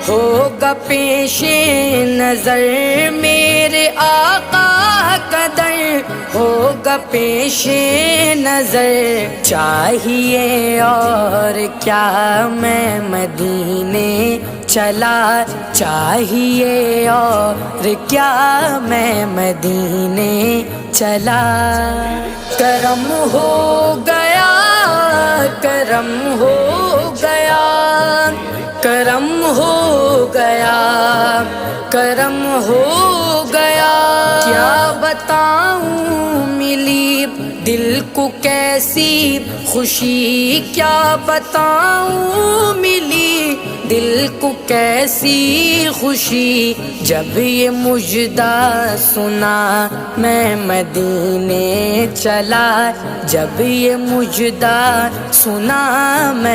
ہوگا پیش نظر میرے آقا کا در ہوگا پیش نظر چاہیے اور کیا میں مدینے چلا چاہیے اور کیا میں مدینے چلا کرم ہو گیا کرم ہو گیا کرم ہو گیا کرم ہو گیا کیا بتاؤں ملی دل کو کیسی خوشی کیا بتاؤں ملی دل کو کیسی خوشی جب یہ مژدہ سنا میں مدینے چلا جب یہ مژدہ سنا میں